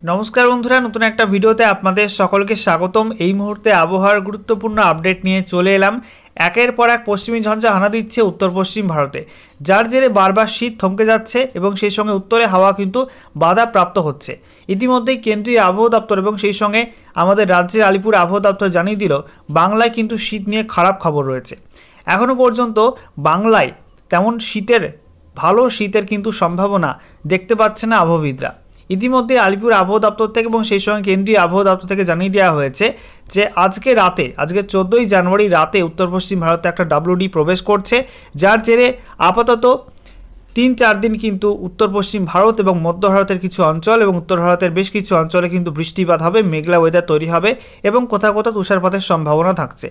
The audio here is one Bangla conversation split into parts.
নমস্কার বন্ধুরা, নতুন একটা ভিডিওতে আপনাদের সকলকে স্বাগতম। এই মুহূর্তে আবহাওয়ার গুরুত্বপূর্ণ আপডেট নিয়ে চলে এলাম। একের পর এক পশ্চিমী ঝঞ্ঝা হানা দিচ্ছে উত্তর পশ্চিম ভারতে, যার জেরে বারবার শীত থমকে যাচ্ছে এবং সেই সঙ্গে উত্তরে হাওয়া কিন্তু বাধাপ্রাপ্ত হচ্ছে। ইতিমধ্যেই কেন্দ্রীয় আবহাওয়া দপ্তর এবং সেই সঙ্গে আমাদের রাজ্যের আলিপুর আবহাওয়া দপ্তর জানিয়ে দিল বাংলায় কিন্তু শীত নিয়ে খারাপ খবর রয়েছে। এখনও পর্যন্ত বাংলায় তেমন ভালো শীতের কিন্তু সম্ভাবনা দেখতে পাচ্ছে না আবহাওয়িদরা। ইতিমধ্যে আলিপুর আবহাওয়া দপ্তর থেকে এবং সেই সঙ্গে কেন্দ্রীয় আবহাওয়া দপ্তর থেকে জানিয়ে দেওয়া হয়েছে যে আজকে 14ই জানুয়ারি রাতে উত্তর পশ্চিম ভারতে একটা WD প্রবেশ করছে, যার জেরে আপাতত 3-4 দিন কিন্তু উত্তর পশ্চিম ভারত এবং মধ্য ভারতের কিছু অঞ্চল এবং উত্তর ভারতের বেশ কিছু অঞ্চলে কিন্তু বৃষ্টিপাত হবে, মেঘলা ওয়েদার তৈরি হবে এবং কোথাও কোথাও তুষারপাতের সম্ভাবনা থাকছে।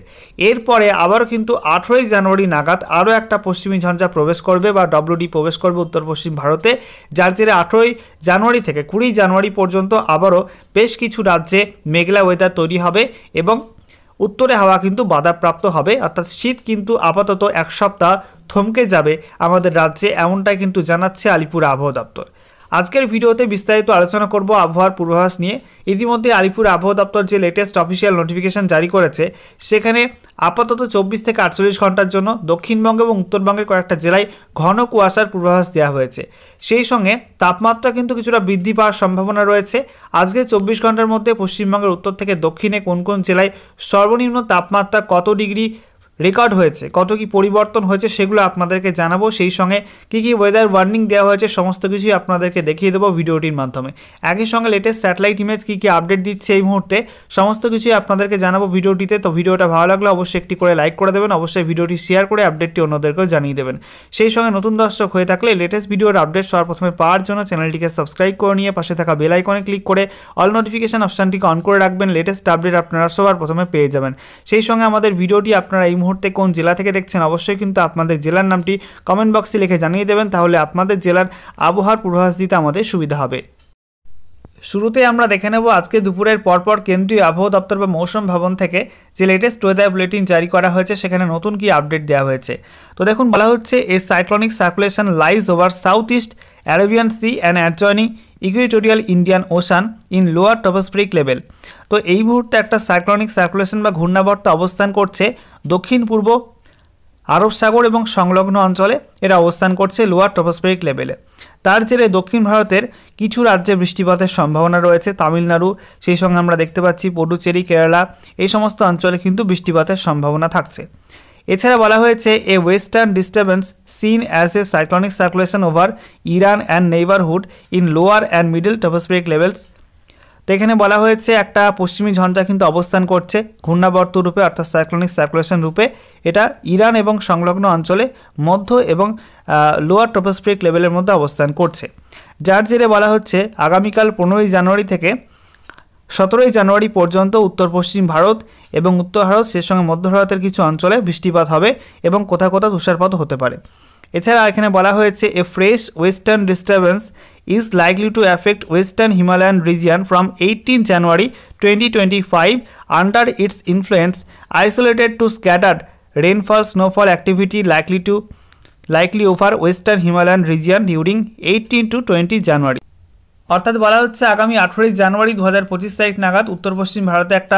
এরপরে আবারও কিন্তু 18ই জানুয়ারি নাগাদ আরও একটা পশ্চিমী ঝঞ্ঝা প্রবেশ করবে বা WD প্রবেশ করবে উত্তর পশ্চিম ভারতে, যার জেরে 18ই জানুয়ারি থেকে 20 জানুয়ারি পর্যন্ত আবারও বেশ কিছু রাজ্যে মেঘলা ওয়েদার তৈরি হবে এবং উত্তরে হাওয়া কিন্তু বাধাপ্রাপ্ত হবে, অর্থাৎ শীত কিন্তু আপাতত এক সপ্তাহ থমকে যাবে আমাদের রাজ্যে, এমনটাই কিন্তু জানাচ্ছে আলিপুর আবহাওয়া দপ্তর। আজকের ভিডিওতে বিস্তারিত আলোচনা করব আবহাওয়ার পূর্বাভাস নিয়ে। ইতিমধ্যে আলিপুর আবহাওয়া দপ্তর যে লেটেস্ট অফিসিয়াল নোটিফিকেশন জারি করেছে, সেখানে আপাতত 24 থেকে 48 ঘন্টার জন্য দক্ষিণবঙ্গ এবং উত্তরবঙ্গের কয়েকটা জেলায় ঘন কুয়াশার পূর্বাভাস দেওয়া হয়েছে। সেই সঙ্গে তাপমাত্রা কিন্তু কিছুটা বৃদ্ধি পাওয়ার সম্ভাবনা রয়েছে। আজকে 24 ঘন্টার মধ্যে পশ্চিমবঙ্গের উত্তর থেকে দক্ষিণে কোন কোন জেলায় সর্বনিম্ন তাপমাত্রা কত ডিগ্রি রেকর্ড হয়েছে, কত কি পরিবর্তন হয়েছে সেগুলো আপনাদেরকে জানাবো। সেই সঙ্গে কী কী ওয়েদার ওয়ার্নিং দেওয়া হয়েছে সমস্ত কিছুই আপনাদেরকে দেখিয়ে দেবো ভিডিওটির মাধ্যমে। একই সঙ্গে লেটেস্ট স্যাটেলাইট ইমেজ কী কী আপডেট দিচ্ছে এই মুহূর্তে সমস্ত কিছুই আপনাদেরকে জানাবো ভিডিওটিতে। তো ভিডিওটা ভালো লাগলে অবশ্যই একটি করে লাইক করে দেবেন, অবশ্যই ভিডিওটি শেয়ার করে আপডেটটি অন্যদেরকেও জানিয়ে দেবেন। সেই সঙ্গে নতুন দর্শক হয়ে থাকলে লেটেস্ট ভিডিওর আপডেট সবার প্রথমে পাওয়ার জন্য চ্যানেলটিকে সাবস্ক্রাইব করে নিয়ে পাশে থাকা বেল আইকনে ক্লিক করে অল নোটিফিকেশন অপশানটিকে অন করে রাখবেন। লেটেস্ট আপডেট আপনারা সবার প্রথমে পেয়ে যাবেন। সেই সঙ্গে আমাদের ভিডিওটি আপনারা এই মুহূর্তে কোন জেলা থেকে দেখছেন অবশ্যই কিন্তু আপনাদের জেলার নামটি কমেন্ট বক্সে লিখে জানিয়ে দেবেন, তাহলে আপনাদের জেলার আবহাওয়ার পূর্বাভাস দিতে আমাদের সুবিধা হবে। শুরুতে আমরা দেখে নেব আজকে দুপুরের পরপর কেন্দ্রীয় আবহাওয়া দপ্তর বা মৌসুম ভবন থেকে যে লেটেস্ট ওয়েদার বুলেটিন জারি করা হয়েছে, সেখানে নতুন কি আপডেট দেওয়া হয়েছে। তো দেখুন, বলা হচ্ছে a cyclonic circulation lies over south east Arabian sea and adjoining equatorial Indian ocean in lower tropospheric level. তো এই মুহূর্তে একটা সাইক্লোনিক সার্কুলেশন বা ঘূর্ণাবর্ত অবস্থান করছে দক্ষিণ পূর্ব আরব সাগর এবং সংলগ্ন অঞ্চলে। এরা অবস্থান করছে লোয়ার ট্রপোস্ফেরিক লেভেলে। তার জেরে দক্ষিণ ভারতের কিছু রাজ্যে বৃষ্টিপাতের সম্ভাবনা রয়েছে, তামিলনাড়ু, সেই সঙ্গে আমরা দেখতে পাচ্ছি পডুচেরি, কেরালা, এই সমস্ত অঞ্চলে কিন্তু বৃষ্টিপাতের সম্ভাবনা থাকছে। এছাড়া বলা হয়েছে a western disturbance seen as a cyclonic circulation over Iran and neighbourhood in lower and middle tropospheric levels. তো এখানে বলা হয়েছে একটা পশ্চিমী ঝঞ্ঝা কিন্তু অবস্থান করছে ঘূর্ণাবর্ত রূপে, অর্থাৎ সাইক্লোনিক সার্কুলেশন রূপে। এটা ইরান এবং সংলগ্ন অঞ্চলে মধ্য এবং লোয়ার ট্রপোস্ফেরিক লেভেলের মধ্যে অবস্থান করছে, যার জেরে বলা হচ্ছে আগামীকাল 15ই জানুয়ারি থেকে 17ই জানুয়ারি পর্যন্ত উত্তর পশ্চিম ভারত এবং উত্তর ভারত সেই সঙ্গে মধ্য ভারতের কিছু অঞ্চলে বৃষ্টিপাত হবে এবং কোথাও কোথাও তুষারপাত হতে পারে। এছাড়া এখানে বলা হয়েছে এ fresh western disturbance is likely to affect western Himalayan region from 18 January 2025 under its influence. Isolated to scattered rainfall snowfall activity likely over western Himalayan region during 18 to 20 January. অর্থাৎ বলা হচ্ছে আগামী 18ই জানুয়ারি 2025 তারিখ নাগাদ উত্তর পশ্চিম ভারতে একটা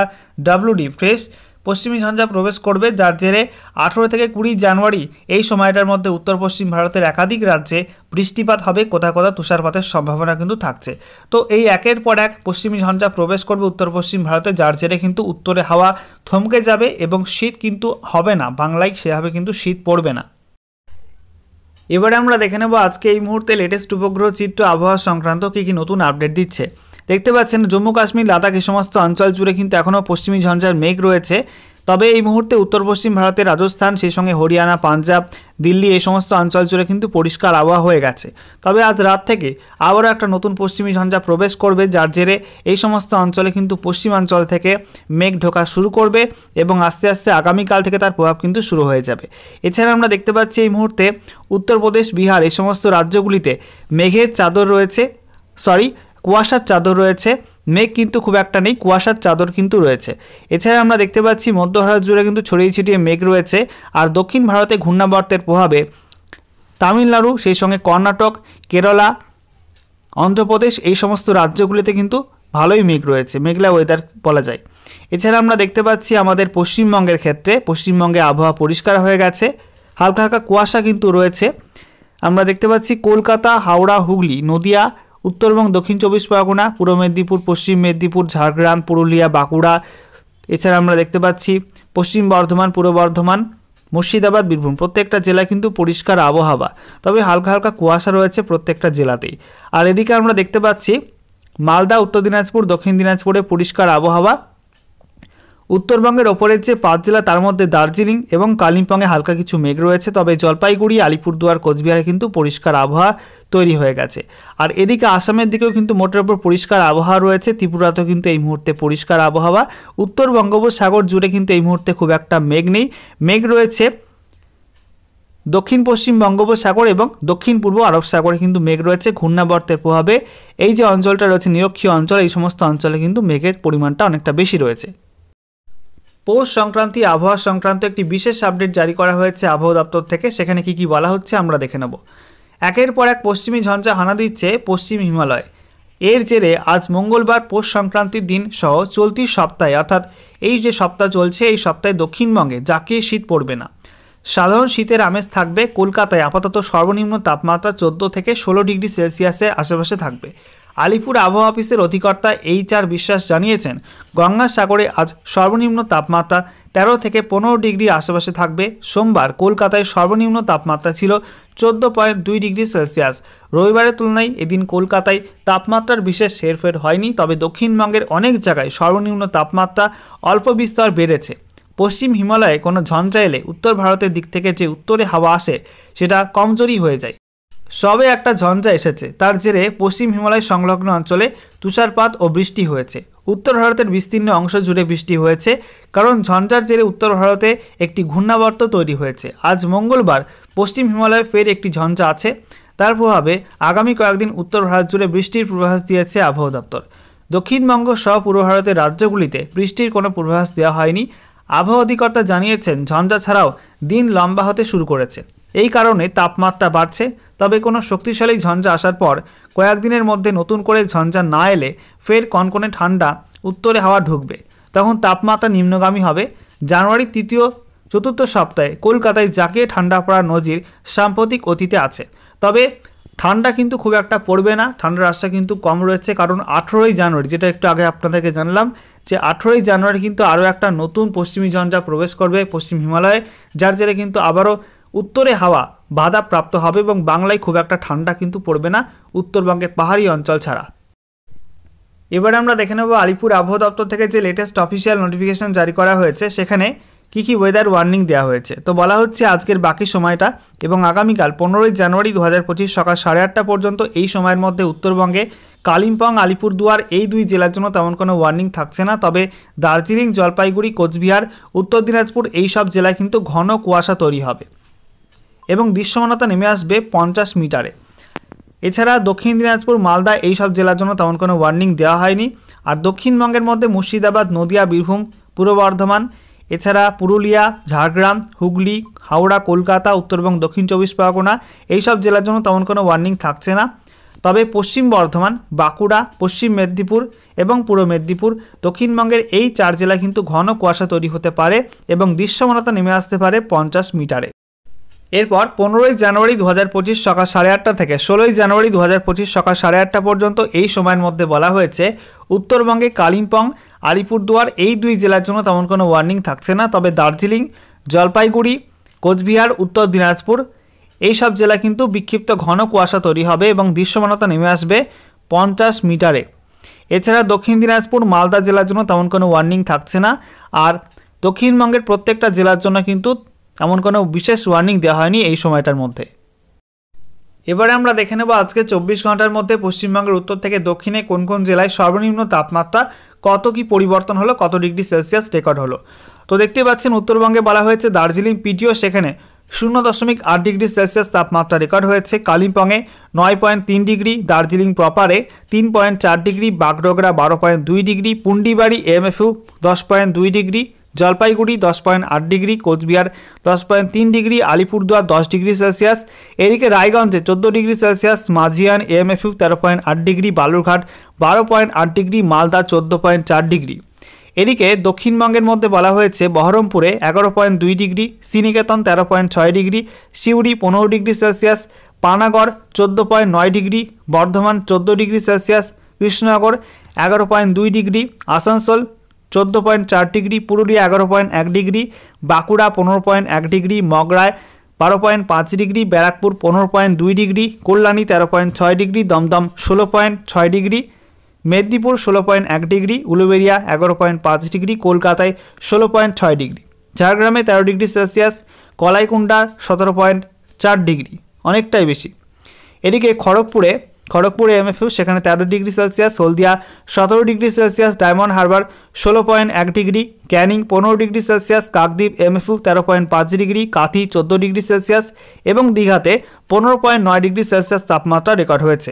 WD ফ্রেশ পশ্চিমী ঝঞ্ঝা প্রবেশ করবে, যার জেরে 18 থেকে 20 জানুয়ারি এই সময়টার মধ্যে উত্তর পশ্চিম ভারতের একাধিক রাজ্যে বৃষ্টিপাত হবে, কোথাও কোথাও তুষারপাতের সম্ভাবনা কিন্তু থাকছে। তো এই একের পর এক পশ্চিমী ঝঞ্ঝা প্রবেশ করবে উত্তর পশ্চিম ভারতে, যার জেরে কিন্তু উত্তরে হাওয়া থমকে যাবে এবং শীত কিন্তু হবে না, বাংলায় সেভাবে কিন্তু শীত পড়বে না। এবারে আমরা দেখে নেব আজকে এই মুহূর্তে লেটেস্ট উপগ্রহ চিত্র আবহাওয়া সংক্রান্ত কী কী নতুন আপডেট দিচ্ছে। দেখতে পাচ্ছেন জম্মু কাশ্মীর, লাদাখ এই সমস্ত অঞ্চল জুড়ে কিন্তু এখনও পশ্চিমী ঝঞ্ঝার মেঘ রয়েছে। তবে এই মুহূর্তে উত্তর পশ্চিম ভারতের রাজস্থান, সেই সঙ্গে হরিয়ানা, পাঞ্জাব, দিল্লি এই সমস্ত অঞ্চল জুড়ে কিন্তু পরিষ্কার আবহাওয়া হয়ে গেছে। তবে আজ রাত থেকে আবারও একটা নতুন পশ্চিমী ঝঞ্ঝা প্রবেশ করবে, যার জেরে এই সমস্ত অঞ্চলে কিন্তু পশ্চিমাঞ্চল থেকে মেঘ ঢোকা শুরু করবে এবং আস্তে আস্তে আগামীকাল থেকে তার প্রভাব কিন্তু শুরু হয়ে যাবে। এছাড়া আমরা দেখতে পাচ্ছি এই মুহূর্তে উত্তরপ্রদেশ, বিহার এই সমস্ত রাজ্যগুলিতে মেঘের চাদর রয়েছে, কুয়াশার চাদর রয়েছে। মেঘ কিন্তু খুব একটা নেই, কুয়াশার চাদর কিন্তু রয়েছে। এছাড়া আমরা দেখতে পাচ্ছি মধ্য ভারত জুড়ে কিন্তু ছড়িয়ে ছিটিয়ে মেঘ রয়েছে। আর দক্ষিণ ভারতে ঘূর্ণাবর্তের প্রভাবে তামিলনাড়ু, সেই সঙ্গে কর্ণাটক, কেরালা, অন্ধ্রপ্রদেশ এই সমস্ত রাজ্যগুলিতে কিন্তু ভালোই মেঘ রয়েছে, মেঘলা ওয়েদার বলা যায়। এছাড়া আমরা দেখতে পাচ্ছি আমাদের পশ্চিমবঙ্গের ক্ষেত্রে পশ্চিমবঙ্গে আবহাওয়া পরিষ্কার হয়ে গেছে, হালকা হালকা কুয়াশা কিন্তু রয়েছে। আমরা দেখতে পাচ্ছি কলকাতা, হাওড়া, হুগলি, নদিয়া, উত্তর এবং দক্ষিণ 24 পরগনা, পূর্ব মেদিনীপুর, পশ্চিম মেদিনীপুর, ঝাড়গ্রাম, পুরুলিয়া, বাঁকুড়া। এছাড়া আমরা দেখতে পাচ্ছি পশ্চিম বর্ধমান, পূর্ব বর্ধমান, মুর্শিদাবাদ, বীরভূম, প্রত্যেকটা জেলা কিন্তু পরিষ্কার আবহাওয়া, তবে হালকা হালকা কুয়াশা রয়েছে প্রত্যেকটা জেলাতেই। আর এদিকে আমরা দেখতে পাচ্ছি মালদা, উত্তর দিনাজপুর, দক্ষিণ দিনাজপুরে পরিষ্কার আবহাওয়া। উত্তরবঙ্গের ওপরের যে 5 জেলা তার মধ্যে দার্জিলিং এবং কালিম্পংয়ে হালকা কিছু মেঘ রয়েছে, তবে জলপাইগুড়ি, আলিপুরদুয়ার, কোচবিহারে কিন্তু পরিষ্কার আবহাওয়া তৈরি হয়ে গেছে। আর এদিকে আসামের দিকেও কিন্তু মোটের ওপর পরিষ্কার আবহাওয়া রয়েছে, ত্রিপুরাতেও কিন্তু এই মুহূর্তে পরিষ্কার আবহাওয়া। উত্তর বঙ্গোপসাগর জুড়ে কিন্তু এই মুহূর্তে খুব একটা মেঘ নেই, মেঘ রয়েছে দক্ষিণ পশ্চিম বঙ্গোপসাগর এবং দক্ষিণ পূর্ব আরব সাগরে কিন্তু মেঘ রয়েছে ঘূর্ণাবর্তের প্রভাবে। এই যে অঞ্চলটা রয়েছে নিরক্ষীয় অঞ্চল, এই সমস্ত অঞ্চলে কিন্তু মেঘের পরিমাণটা অনেকটা বেশি রয়েছে। পৌষ সংক্রান্তি আবহাওয়া সংক্রান্ত একটি বিশেষ আপডেট জারি করা হয়েছে আবহাওয়া দপ্তর থেকে, সেখানে কি বলা হচ্ছে আমরা দেখে নেব। একের পর এক পশ্চিমী ঝঞ্ঝা হানা দিচ্ছে পশ্চিম হিমালয়। এর জেরে আজ মঙ্গলবার পৌষ সংক্রান্তির দিন সহ চলতি সপ্তাহে, অর্থাৎ এই যে সপ্তাহ চলছে এই সপ্তাহে দক্ষিণবঙ্গে জাঁকিয়ে শীত পড়বে না, সাধারণ শীতের আমেজ থাকবে। কলকাতায় আপাতত সর্বনিম্ন তাপমাত্রা 14 থেকে 16 ডিগ্রি সেলসিয়াসের আশেপাশে থাকবে। আলিপুর আবহাওয়া অফিসের অধিকর্তা HR বিশ্বাস জানিয়েছেন, গঙ্গাসাগরে আজ সর্বনিম্ন তাপমাত্রা 13 থেকে 15 ডিগ্রির আশেপাশে থাকবে। সোমবার কলকাতায় সর্বনিম্ন তাপমাত্রা ছিল 14.2 ডিগ্রি সেলসিয়াস। রবিবারের তুলনায় এদিন কলকাতায় তাপমাত্রার বিশেষ হেরফের হয়নি, তবে দক্ষিণবঙ্গের অনেক জায়গায় সর্বনিম্ন তাপমাত্রা অল্প বিস্তর বেড়েছে। পশ্চিম হিমালয়ে কোনো ঝঞ্ঝা এলে উত্তর ভারতের দিক থেকে যে উত্তরে হাওয়া আসে সেটা কমজোরি হয়ে যায়। সবে একটা ঝঞ্ঝা এসেছে, তার জেরে পশ্চিম হিমালয় সংলগ্ন অঞ্চলে তুষারপাত ও বৃষ্টি হয়েছে। উত্তর ভারতের বিস্তীর্ণ অংশ জুড়ে বৃষ্টি হয়েছে, কারণ ঝঞ্ঝার জেরে উত্তর ভারতে একটি ঘূর্ণাবর্ত তৈরি হয়েছে। আজ মঙ্গলবার পশ্চিম হিমালয়ে ফের একটি ঝঞ্ঝা আছে, তার প্রভাবে আগামী কয়েকদিন উত্তর ভারত জুড়ে বৃষ্টির পূর্বাভাস দিয়েছে আবহাওয়া দপ্তর। দক্ষিণবঙ্গ সহ পূর্ব ভারতের রাজ্যগুলিতে বৃষ্টির কোনো পূর্বাভাস দেওয়া হয়নি। আবহাওয়া অধিকর্তা জানিয়েছেন, ঝঞ্ঝা ছাড়াও দিন লম্বা হতে শুরু করেছে, এই কারণে তাপমাত্রা বাড়ছে। তবে কোনো শক্তিশালী ঝঞ্ঝা আসার পর কয়েকদিনের মধ্যে নতুন করে ঝঞ্ঝা না এলে ফের কনকনে ঠান্ডা উত্তরে হাওয়া ঢুকবে, তখন তাপমাত্রা নিম্নগামী হবে। জানুয়ারির 3-4 সপ্তাহে কলকাতায় জাঁকিয়ে ঠান্ডা পড়ার নজির সাম্প্রতিক অতীতে আছে, তবে ঠান্ডা কিন্তু খুব একটা পড়বে না, ঠান্ডার আশা কিন্তু কম রয়েছে। কারণ 18ই জানুয়ারি, যেটা একটু আগে আপনাদেরকে জানলাম যে 18ই জানুয়ারি কিন্তু আরও একটা নতুন পশ্চিমী ঝঞ্ঝা প্রবেশ করবে পশ্চিম হিমালয়ে, যার জেরে কিন্তু আবারও উত্তরে হাওয়া বাধা প্রাপ্ত হবে এবং বাংলায় খুব একটা ঠান্ডা কিন্তু পড়বে না, উত্তরবঙ্গের পাহাড়ি অঞ্চল ছাড়া। এবারে আমরা দেখে নেব আলিপুর আবহাওয়া দপ্তর থেকে যে লেটেস্ট অফিসিয়াল নোটিফিকেশন জারি করা হয়েছে, সেখানে কি ওয়েদার ওয়ার্নিং দেওয়া হয়েছে। তো বলা হচ্ছে আজকের বাকি সময়টা এবং আগামীকাল 15ই জানুয়ারি 2025 সকাল 8:30 পর্যন্ত এই সময়ের মধ্যে উত্তরবঙ্গে কালিম্পং, আলিপুরদুয়ার এই 2 জেলার জন্য তেমন কোনো ওয়ার্নিং থাকছে না, তবে দার্জিলিং, জলপাইগুড়ি, কোচবিহার, উত্তর দিনাজপুর এই সব জেলায় কিন্তু ঘন কুয়াশা তৈরি হবে এবং দৃশ্যমানতা নেমে আসবে 50 মিটারে। এছাড়া দক্ষিণ দিনাজপুর, মালদা এই সব জেলার জন্য তেমন কোনো ওয়ার্নিং দেওয়া হয়নি। আর দক্ষিণবঙ্গের মধ্যে মুর্শিদাবাদ, নদিয়া, বীরভূম, পূর্ব বর্ধমান, এছাড়া পুরুলিয়া, ঝাড়গ্রাম, হুগলি, হাওড়া, কলকাতা, উত্তরবঙ্গ, দক্ষিণ 24 পরগনা এই সব জেলার জন্য তেমন কোনো ওয়ার্নিং থাকছে না। তবে পশ্চিম বর্ধমান, বাঁকুড়া, পশ্চিম মেদিনীপুর এবং পূর্ব মেদিনীপুর, দক্ষিণবঙ্গের এই 4 জেলায় কিন্তু ঘন কুয়াশা তৈরি হতে পারে এবং দৃশ্যমানতা নেমে আসতে পারে 50 মিটারে। এরপর 15ই জানুয়ারি 2025 সকাল 8:30 থেকে 16ই জানুয়ারি 2025 সকাল 8:30 পর্যন্ত এই সময়ের মধ্যে বলা হয়েছে উত্তরবঙ্গে কালিম্পং, আলিপুরদুয়ার এই 2 জেলার জন্য তেমন কোনো ওয়ার্নিং থাকছে না, তবে দার্জিলিং, জলপাইগুড়ি, কোচবিহার, উত্তর দিনাজপুর এই সব জেলা কিন্তু বিক্ষিপ্ত ঘন কুয়াশা তৈরি হবে এবং দৃশ্যমানতা নেমে আসবে 50 মিটারে। এছাড়া দক্ষিণ দিনাজপুর, মালদা জেলার জন্য তেমন কোনো ওয়ার্নিং থাকছে না। আর দক্ষিণবঙ্গের প্রত্যেকটা জেলার জন্য কিন্তু এমন কোনো বিশেষ ওয়ার্নিং দেওয়া হয়নি এই সময়টার মধ্যে। এবারে আমরা দেখে নেব আজকে 24 ঘন্টার মধ্যে পশ্চিমবঙ্গের উত্তর থেকে দক্ষিণে কোন কোন জেলায় সর্বনিম্ন তাপমাত্রা কত কি পরিবর্তন হলো, কত ডিগ্রি সেলসিয়াস রেকর্ড হলো। তো দেখতে পাচ্ছেন উত্তরবঙ্গে বলা হয়েছে দার্জিলিং PTO, সেখানে 0.8 ডিগ্রি সেলসিয়াস তাপমাত্রা রেকর্ড হয়েছে। কালিম্পংয়ে 9.3 ডিগ্রি, দার্জিলিং প্রপারে 3.4 degree, Bagdogra 12.2 degree, Pundibari MFU 10.2 degree, Jalpaiguri 10.8 degree, Coochbehar 10.3 degree, Alipurduar 10 degree Celsius. এদিকে রায়গঞ্জে 14 degree Celsius, Majhian AMFU 13.8 degree, Balurghat 12.8 degree, Malda 14.4 degree. এদিকে দক্ষিণবঙ্গের মধ্যে বলা হয়েছে বহরমপুরে 11.2 degree, Sriniketan 13.6 degree, Suri 15 degree Celsius, Panagarh 14.9 degree, Bardhaman 14 degree Celsius, Krishnanagar 11.2 degree, Asansol 14.4 degree, Purulia 11.1 degree, Bankura 15.1 degree, মগরায় 12.5 degree, Barrackpore 15.2 degree, Kalyani 13.6 degree, Dumdum 16.6 degree, Medinipur 16.1 degree, Uluberia 11.5 degree, কলকাতায় 16.6 ডিগ্রি, ঝাড়গ্রামে 13 ডিগ্রি সেলসিয়াস, কলাইকুণ্ডা 17.4 ডিগ্রি, অনেকটাই বেশি। এদিকে খড়গপুরে এমএফইউ সেখানে 13 degree Celsius, Haldia 17 degree Celsius, Diamond Harbour 16.1 degree, Canning 15 degree Celsius, Kakdwip এমএফইউ 13.5 ডিগ্রি, কাথি 14 ডিগ্রি সেলসিয়াস এবং দীঘাতে 15.9 ডিগ্রি সেলসিয়াস তাপমাত্রা রেকর্ড হয়েছে।